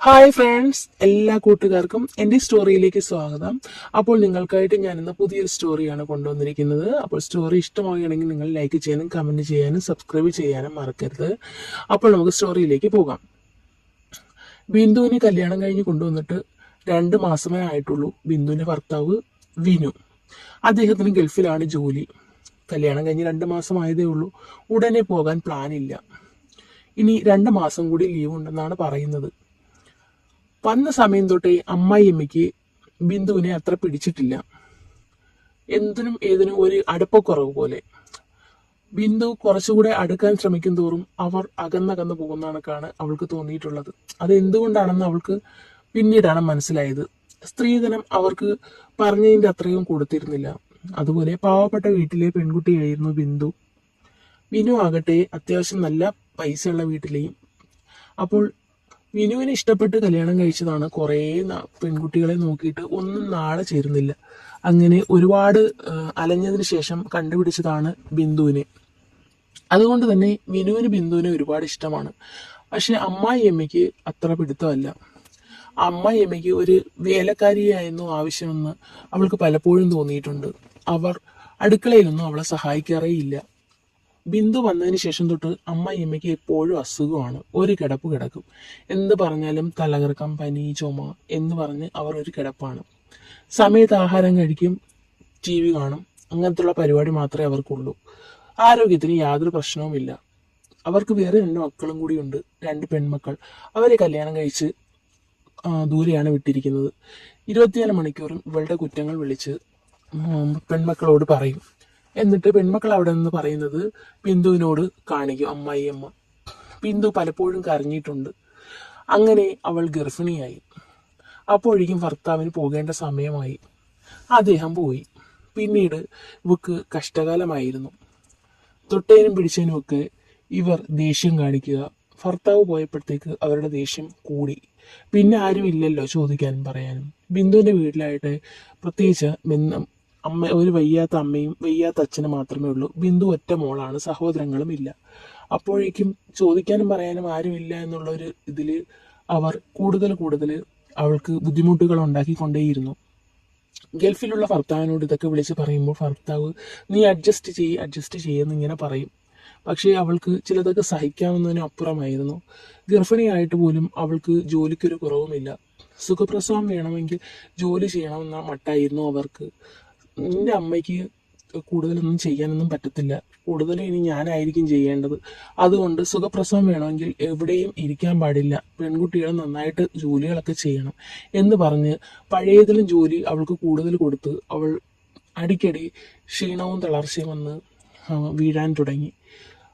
Hi friends, എല്ലാ കൂട്ടുകാർക്കും എൻ്റെ സ്റ്റോറിയിലേക്ക് സ്വാഗതം. അപ്പോൾ നിങ്ങൾക്കായിട്ട് ഞാൻ ഇന്ന് പുതിയൊരു സ്റ്റോറിയാണ് കൊണ്ടുവന്നിരിക്കുന്നത്. അപ്പോൾ സ്റ്റോറി ഇഷ്ടമാവുകയാണെങ്കിൽ നിങ്ങൾ ലൈക്ക് ചെയ്യാനും കമൻറ്റ് ചെയ്യാനും സബ്സ്ക്രൈബ് ചെയ്യാനും മറക്കരുത്. അപ്പോൾ നമുക്ക് സ്റ്റോറിയിലേക്ക് പോകാം. ബിന്ദുവിനെ കല്യാണം കഴിഞ്ഞ് കൊണ്ടുവന്നിട്ട് 2 മാസമേ ആയിട്ടുള്ളൂ. ബിന്ദുവിൻ്റെ ഭർത്താവ് വിനു, അദ്ദേഹത്തിന് ഗൾഫിലാണ് ജോലി. കല്യാണം കഴിഞ്ഞ് 2 മാസമായതേ ഉള്ളൂ. ഉടനെ പോകാൻ പ്ലാനില്ല. ഇനി 2 മാസം കൂടി ലീവ് ഉണ്ടെന്നാണ് പറയുന്നത്. വന്ന സമയം തൊട്ടേ അമ്മായിയമ്മയ്ക്ക് ബിന്ദുവിനെ അത്ര പിടിച്ചിട്ടില്ല. എന്തിനും ഏതിനും ഒരു അടുപ്പക്കുറവ് പോലെ. ബിന്ദു കുറച്ചുകൂടെ അടുക്കാൻ ശ്രമിക്കും തോറും അവർ അകന്നകന്ന് പോകുന്ന കണക്കാണ് അവൾക്ക് തോന്നിയിട്ടുള്ളത്. അത് എന്തുകൊണ്ടാണെന്ന് അവൾക്ക് പിന്നീടാണ് മനസ്സിലായത്. സ്ത്രീധനം അവർക്ക് പറഞ്ഞതിൻ്റെ അത്രയും കൊടുത്തിരുന്നില്ല. അതുപോലെ പാവപ്പെട്ട വീട്ടിലെ പെൺകുട്ടിയായിരുന്നു ബിന്ദു. വിനു ആകട്ടെ അത്യാവശ്യം നല്ല പൈസയുള്ള വീട്ടിലെയും. അപ്പോൾ വിനുവിനെ ഇഷ്ടപ്പെട്ട് കല്യാണം കഴിച്ചതാണ്. കുറേ പെൺകുട്ടികളെ നോക്കിയിട്ട് ഒന്നും നാളെ ചേരുന്നില്ല. അങ്ങനെ ഒരുപാട് അലഞ്ഞതിന് ശേഷം കണ്ടുപിടിച്ചതാണ് ബിന്ദുവിനെ. അതുകൊണ്ട് തന്നെ വിനുവിന് ബിന്ദുവിനെ ഒരുപാട് ഇഷ്ടമാണ്. പക്ഷെ അമ്മായിയമ്മയ്ക്ക് അത്ര പിടുത്തമല്ല. അമ്മായിയമ്മയ്ക്ക് ഒരു വേലക്കാരിയായിരുന്നു ആവശ്യമെന്ന് അവൾക്ക് പലപ്പോഴും തോന്നിയിട്ടുണ്ട്. അവർ അടുക്കളയിലൊന്നും അവളെ സഹായിക്കാറേ ഇല്ല. ബിന്ദു വന്നതിന് ശേഷം തൊട്ട് അമ്മായിയമ്മയ്ക്ക് എപ്പോഴും അസുഖമാണ്. ഒരു കിടപ്പ് കിടക്കും. എന്ത് പറഞ്ഞാലും തലകറക്കം, പനി, ചുമ എന്ന് പറഞ്ഞ് അവർ ഒരു കിടപ്പാണ്. സമയത്ത് ആഹാരം കഴിക്കും, TV കാണും. അങ്ങനത്തുള്ള പരിപാടി മാത്രമേ അവർക്കുള്ളൂ. ആരോഗ്യത്തിന് യാതൊരു പ്രശ്നവുമില്ല. അവർക്ക് വേറെ 2 മക്കളും കൂടിയുണ്ട്, 2 പെൺമക്കൾ. അവരെ കല്യാണം കഴിച്ച് ദൂരെയാണ് വിട്ടിരിക്കുന്നത്. 24 മണിക്കൂറും ഇവളുടെ കുറ്റങ്ങൾ വിളിച്ച് പെൺമക്കളോട് പറയും. എന്നിട്ട് പെൺമക്കൾ അവിടെ നിന്ന് പറയുന്നത് ബിന്ദുവിനോട് കാണിക്കും അമ്മായിയമ്മ. ബിന്ദു പലപ്പോഴും കരഞ്ഞിട്ടുണ്ട്. അങ്ങനെ അവൾ ഗർഭിണിയായി. അപ്പോഴേക്കും ഭർത്താവിന് പോകേണ്ട സമയമായി. അദ്ദേഹം പോയി. പിന്നീട് ഇവക്ക് കഷ്ടകാലമായിരുന്നു. തൊട്ടേനും പിടിച്ചതിനുമൊക്കെ ഇവർ ദേഷ്യം കാണിക്കുക. ഭർത്താവ് പോയപ്പോഴത്തേക്ക് അവരുടെ ദേഷ്യം കൂടി. പിന്നെ ആരും ഇല്ലല്ലോ ചോദിക്കാനും പറയാനും. ബിന്ദുവിൻ്റെ വീട്ടിലായിട്ട് പ്രത്യേകിച്ച് ഒരു വയ്യാത്ത അമ്മയും വയ്യാത്ത അച്ഛനും മാത്രമേ ഉള്ളൂ. ബിന്ദു ഒറ്റ മോളാണ്, സഹോദരങ്ങളും ഇല്ല. അപ്പോഴേക്കും ചോദിക്കാനും പറയാനും ആരുമില്ല എന്നുള്ള ഒരു ഇതിൽ അവർ കൂടുതൽ അവൾക്ക് ബുദ്ധിമുട്ടുകൾ ഉണ്ടാക്കിക്കൊണ്ടേയിരുന്നു. ഗൾഫിലുള്ള ഭർത്താവിനോട് ഇതൊക്കെ വിളിച്ച് പറയുമ്പോൾ ഭർത്താവ് നീ അഡ്ജസ്റ്റ് ചെയ്യുമെന്ന് ഇങ്ങനെ പറയും. പക്ഷേ അവൾക്ക് ചിലതൊക്കെ സഹിക്കാവുന്നതിനും അപ്പുറമായിരുന്നു. ഗർഭിണിയായിട്ട് പോലും അവൾക്ക് ജോലിക്കൊരു കുറവുമില്ല. സുഖപ്രസവം വേണമെങ്കിൽ ജോലി ചെയ്യണമെന്ന മട്ടായിരുന്നു അവർക്ക്. നിന്റെ അമ്മയ്ക്ക് കൂടുതലൊന്നും ചെയ്യാനൊന്നും പറ്റത്തില്ല, കൂടുതലും ഇനി ഞാനായിരിക്കും ചെയ്യേണ്ടത്. അതുകൊണ്ട് സുഖപ്രസവം വേണമെങ്കിൽ എവിടെയും ഇരിക്കാൻ പാടില്ല, പെൺകുട്ടികൾ നന്നായിട്ട് ജോലികളൊക്കെ ചെയ്യണം എന്ന് പറഞ്ഞ് പഴയതിലും ജോലി അവൾക്ക് കൂടുതൽ കൊടുത്ത് അവൾ അടിക്കടി ക്ഷീണവും തളർച്ചയും വന്ന് വീഴാൻ തുടങ്ങി.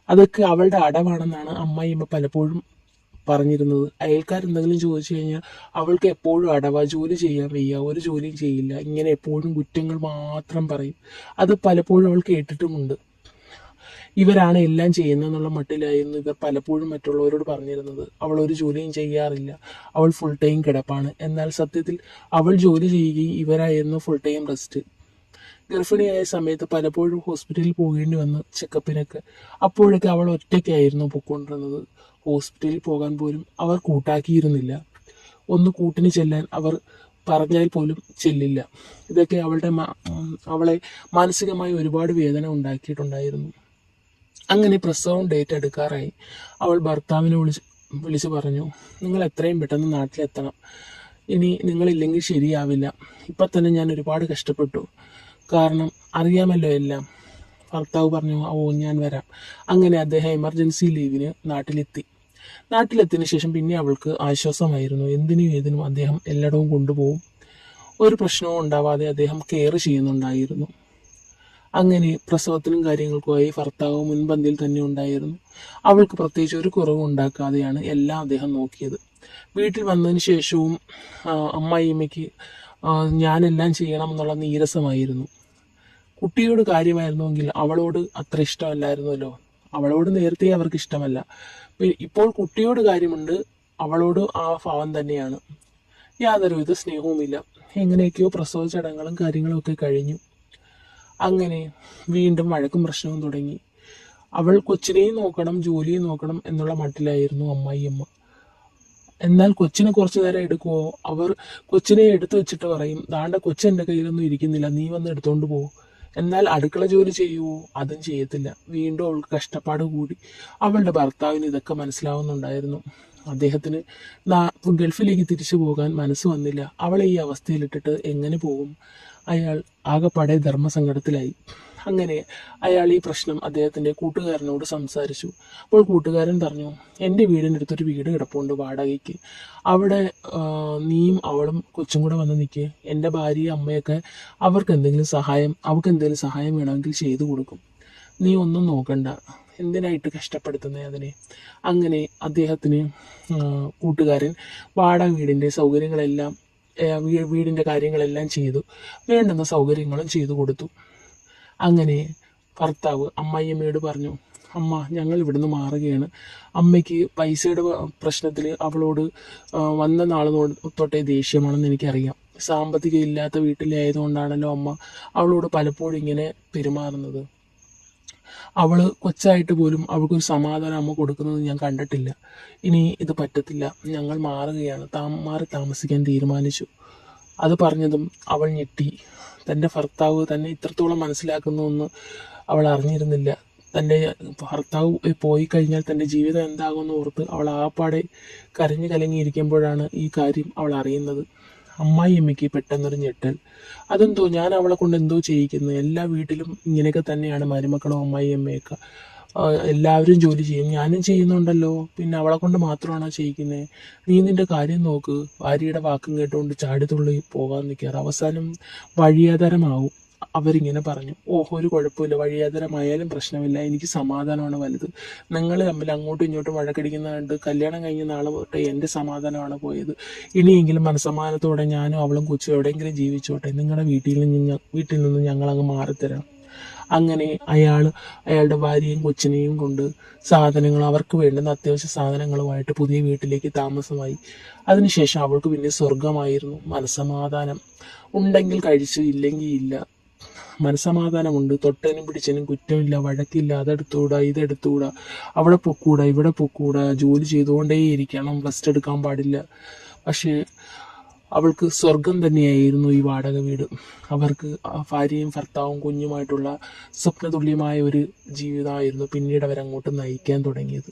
അതൊക്കെ അവളുടെ അടവാണെന്നാണ് അമ്മായിയമ്മ പലപ്പോഴും പറഞ്ഞിരുന്നത്. അയൽക്കാരെന്തെങ്കിലും ചോദിച്ചു കഴിഞ്ഞാൽ അവൾക്ക് എപ്പോഴും അടവാ, ജോലി ചെയ്യാൻ വയ്യ, ഒരു ജോലിയും ചെയ്യില്ല, ഇങ്ങനെ എപ്പോഴും കുറ്റങ്ങൾ മാത്രം പറയും. അത് പലപ്പോഴും അവൾ കേട്ടിട്ടുമുണ്ട്. ഇവരാണ് എല്ലാം ചെയ്യുന്നതെന്നുള്ള മട്ടിലായിരുന്നു ഇവർ പലപ്പോഴും മറ്റുള്ളവരോട് പറഞ്ഞിരുന്നത്. അവൾ ഒരു ജോലിയും ചെയ്യാറില്ല, അവൾ ഫുൾ ടൈം കിടപ്പാണ്. എന്നാൽ സത്യത്തിൽ അവൾ ജോലി ചെയ്യുകയും ഇവരായിരുന്നു ഫുൾ ടൈം റെസ്റ്റ്. ഗർഭിണിയായ സമയത്ത് പലപ്പോഴും ഹോസ്പിറ്റലിൽ പോകേണ്ടി വന്നു ചെക്കപ്പിനൊക്കെ. അപ്പോഴൊക്കെ അവൾ ഒറ്റയ്ക്കായിരുന്നു പൊയ്ക്കൊണ്ടിരുന്നത്. ഹോസ്പിറ്റലിൽ പോകാൻ പോലും അവർ കൂട്ടാക്കിയിരുന്നില്ല. ഒന്ന് കൂട്ടിന് ചെല്ലാൻ അവർ പറഞ്ഞാൽ പോലും ചെല്ലില്ല. ഇതൊക്കെ അവളെ മാനസികമായി ഒരുപാട് വേദന ഉണ്ടാക്കിയിട്ടുണ്ടായിരുന്നു. അങ്ങനെ പ്രസവം ഡേറ്റ് എടുക്കാറായി. അവൾ ഭർത്താവിനെ വിളിച്ച് പറഞ്ഞു, നിങ്ങൾ എത്രയും പെട്ടെന്ന് നാട്ടിലെത്തണം, ഇനി നിങ്ങളില്ലെങ്കിൽ ശരിയാവില്ല. ഇപ്പം തന്നെ ഞാൻ ഒരുപാട് കഷ്ടപ്പെട്ടു, കാരണം അറിയാമല്ലോ എല്ലാം. ഭർത്താവ് പറഞ്ഞു, ഞാൻ വരാം. അങ്ങനെ അദ്ദേഹം എമർജൻസി ലീവിന് നാട്ടിലെത്തിയതിനു ശേഷം പിന്നെ അവൾക്ക് ആശ്വാസമായിരുന്നു. എന്തിനും ഏതിനും അദ്ദേഹം എല്ലായിടവും കൊണ്ടുപോകും. ഒരു പ്രശ്നവും ഉണ്ടാവാതെ അദ്ദേഹം കെയർ ചെയ്യുന്നുണ്ടായിരുന്നു. അങ്ങനെ പ്രസവത്തിനും കാര്യങ്ങൾക്കുമായി ഭർത്താവ് മുൻപന്തിയിൽ തന്നെ ഉണ്ടായിരുന്നു. അവൾക്ക് പ്രത്യേകിച്ച് ഒരു കുറവും ഉണ്ടാക്കാതെയാണ് എല്ലാം അദ്ദേഹം നോക്കിയത്. വീട്ടിൽ വന്നതിന് ശേഷവും അമ്മായിയമ്മയ്ക്ക് ഞാനെല്ലാം ചെയ്യണം എന്നുള്ള നീരസമായിരുന്നു. കുട്ടിയോട് കാര്യമായിരുന്നുവെങ്കിൽ അവളോട് അത്ര ഇഷ്ടമല്ലായിരുന്നല്ലോ. അവളോട് നേരത്തെ അവർക്ക് ഇഷ്ടമല്ല. ഇപ്പോൾ കുട്ടിയോട് കാര്യമുണ്ട്, അവളോട് ആ ഭാവം തന്നെയാണ്. യാതൊരുവിധ സ്നേഹവുമില്ല. എങ്ങനെയൊക്കെയോ പ്രസവ ചടങ്ങുകളും കാര്യങ്ങളും ഒക്കെ കഴിഞ്ഞു. അങ്ങനെ വീണ്ടും വഴക്കും പ്രശ്നവും തുടങ്ങി. അവൾ കൊച്ചിനെയും നോക്കണം, ജോലിയും നോക്കണം എന്നുള്ള മട്ടിലായിരുന്നു അമ്മായിയമ്മ. എന്നാൽ കൊച്ചിനെ കുറച്ചു നേരം എടുക്കുമോ? അവർ കൊച്ചിനെ എടുത്തു വെച്ചിട്ട് പറയും, ദാണ്ട കൊച്ചെൻ്റെ കയ്യിലൊന്നും ഇരിക്കുന്നില്ല, നീ വന്ന് എടുത്തോണ്ട് പോ. എന്നാൽ അടുക്കള ജോലി ചെയ്യുമോ? അതും ചെയ്യത്തില്ല. വീണ്ടും അവൾക്ക് കഷ്ടപ്പാട് കൂടി. അവളുടെ ഭർത്താവിന് ഇതൊക്കെ മനസ്സിലാവുന്നുണ്ടായിരുന്നു. അദ്ദേഹത്തിന് ഗൾഫിലേക്ക് തിരിച്ചു പോകാൻ മനസ്സ് വന്നില്ല. അവളെ ഈ അവസ്ഥയിലിട്ടിട്ട് എങ്ങനെ പോകും? അയാൾ ആകെപ്പാടെ ധർമ്മസങ്കടത്തിലായി. അങ്ങനെ അയാൾ ഈ പ്രശ്നം അദ്ദേഹത്തിൻ്റെ കൂട്ടുകാരനോട് സംസാരിച്ചു. അപ്പോൾ കൂട്ടുകാരൻ പറഞ്ഞു, എൻ്റെ വീടിനടുത്തൊരു വീട് കിടപ്പുണ്ട് വാടകയ്ക്ക്. അവിടെ നീയും അവളും കൊച്ചും കൂടെ വന്ന് നിൽക്കുക. എൻ്റെ ഭാര്യയും അമ്മയൊക്കെ അവർക്ക് എന്തെങ്കിലും സഹായം വേണമെങ്കിൽ ചെയ്തു കൊടുക്കും. നീ ഒന്നും നോക്കണ്ട, എന്തിനായിട്ട് കഷ്ടപ്പെടുത്തുന്നേ അതിനെ. അങ്ങനെ അദ്ദേഹത്തിന് കൂട്ടുകാരൻ വാടക വീടിൻ്റെ സൗകര്യങ്ങളെല്ലാം വീടിൻ്റെ കാര്യങ്ങളെല്ലാം ചെയ്തു, വേണ്ടുന്ന സൗകര്യങ്ങളും ചെയ്തു കൊടുത്തു. അങ്ങനെ ഭർത്താവ് അമ്മായിയമ്മയോട് പറഞ്ഞു, അമ്മ, ഞങ്ങൾ ഇവിടുന്ന് മാറുകയാണ്. അമ്മയ്ക്ക് പൈസയുടെ പ്രശ്നത്തിൽ അവളോട് വന്ന നാൾ തൊട്ടേ ദേഷ്യമാണെന്ന് എനിക്കറിയാം. സാമ്പത്തികം ഇല്ലാത്ത വീട്ടിലായതുകൊണ്ടാണല്ലോ അമ്മ അവളോട് പലപ്പോഴും ഇങ്ങനെ പെരുമാറുന്നത്. അവള് കൊച്ചായിട്ട് പോലും അവൾക്കൊരു സമാധാനം അമ്മ കൊടുക്കുന്നത് ഞാൻ കണ്ടിട്ടില്ല. ഇനി ഇത് പറ്റത്തില്ല, ഞങ്ങൾ മാറുകയാണ്, മാറി താമസിക്കാൻ തീരുമാനിച്ചു. അത് പറഞ്ഞതും അവൾ ഞെട്ടി. തൻ്റെ ഭർത്താവ് തന്നെ ഇത്രത്തോളം മനസ്സിലാക്കുന്നുവെന്ന് അവൾ അറിഞ്ഞിരുന്നില്ല. തൻ്റെ ഭർത്താവ് പോയി കഴിഞ്ഞാൽ തൻ്റെ ജീവിതം എന്താകുമെന്ന് ഓർത്ത് അവൾ ആപ്പാടെ കരഞ്ഞു കലങ്ങിയിരിക്കുമ്പോഴാണ് ഈ കാര്യം അവൾ അറിയുന്നത്. അമ്മായിയമ്മയ്ക്ക് പെട്ടെന്നൊരു ഞെട്ടൽ. അതെന്തോ, ഞാൻ അവളെ കൊണ്ട് എന്തോ ചെയ്യിക്കുന്നു? എല്ലാ വീട്ടിലും ഇങ്ങനെയൊക്കെ തന്നെയാണ് മരുമക്കളും അമ്മായിയമ്മയൊക്കെ. എല്ലാവരും ജോലി ചെയ്യും, ഞാനും ചെയ്യുന്നുണ്ടല്ലോ, പിന്നെ അവളെ കൊണ്ട് മാത്രമാണോ ചെയ്യിക്കുന്നത്? നീ നിന്റെ കാര്യം നോക്ക്. ഭാര്യയുടെ വാക്കും കേട്ടുകൊണ്ട് ചാടിത്തുള്ളി പോകാൻ നിൽക്കാറ് അവസാനം വഴിയാധാരമാവും. അവരിങ്ങനെ പറഞ്ഞു, ഓഹോ, ഒരു കുഴപ്പമില്ല, വഴിയാധാരമായാലും പ്രശ്നമില്ല, എനിക്ക് സമാധാനമാണ് വലുത്. നിങ്ങൾ തമ്മിൽ അങ്ങോട്ടും ഇങ്ങോട്ടും വഴക്കടിക്കുന്ന കണ്ട് കല്യാണം കഴിഞ്ഞ നാളെ തൊട്ട് എൻ്റെ സമാധാനമാണ് പോയത്. ഇനിയെങ്കിലും മനസ്സമാധാനത്തോടെ ഞാനും അവളും കൊച്ചും എവിടെയെങ്കിലും ജീവിച്ചോട്ടെ, നിങ്ങളുടെ വീട്ടിൽ നിന്ന് ഞങ്ങളങ്ങ് മാറിത്തരാം. അങ്ങനെ അയാളുടെ ഭാര്യയും കൊച്ചിനെയും കൊണ്ട് അവർക്ക് വേണ്ടുന്ന അത്യാവശ്യ സാധനങ്ങളുമായിട്ട് പുതിയ വീട്ടിലേക്ക് താമസമായി. അതിനുശേഷം അവൾക്ക് പിന്നെ സ്വർഗമായിരുന്നു. മനസ്സമാധാനം ഉണ്ടെങ്കിൽ കഴിച്ചു, ഇല്ലെങ്കിൽ ഇല്ല. മനസ്സമാധാനമുണ്ട്, തൊട്ടനും പിടിച്ചനും കുറ്റമില്ല, വഴക്കില്ല, അതെടുത്തുകൂടാ ഇതെടുത്തുകൂടാ, അവിടെ പൊക്കൂടാ ഇവിടെ പൊക്കൂടാ, ജോലി ചെയ്തുകൊണ്ടേയിരിക്കണം, റെസ്റ്റ് എടുക്കാൻ പാടില്ല. പക്ഷേ അവൾക്ക് സ്വർഗം തന്നെയായിരുന്നു ഈ വാടക വീട്. അവർക്ക് ഭാര്യയും ഭർത്താവും കുഞ്ഞുമായിട്ടുള്ള സ്വപ്നതുല്യമായ ഒരു ജീവിതമായിരുന്നു പിന്നീട് അവരങ്ങോട്ട് നയിക്കാൻ തുടങ്ങിയത്.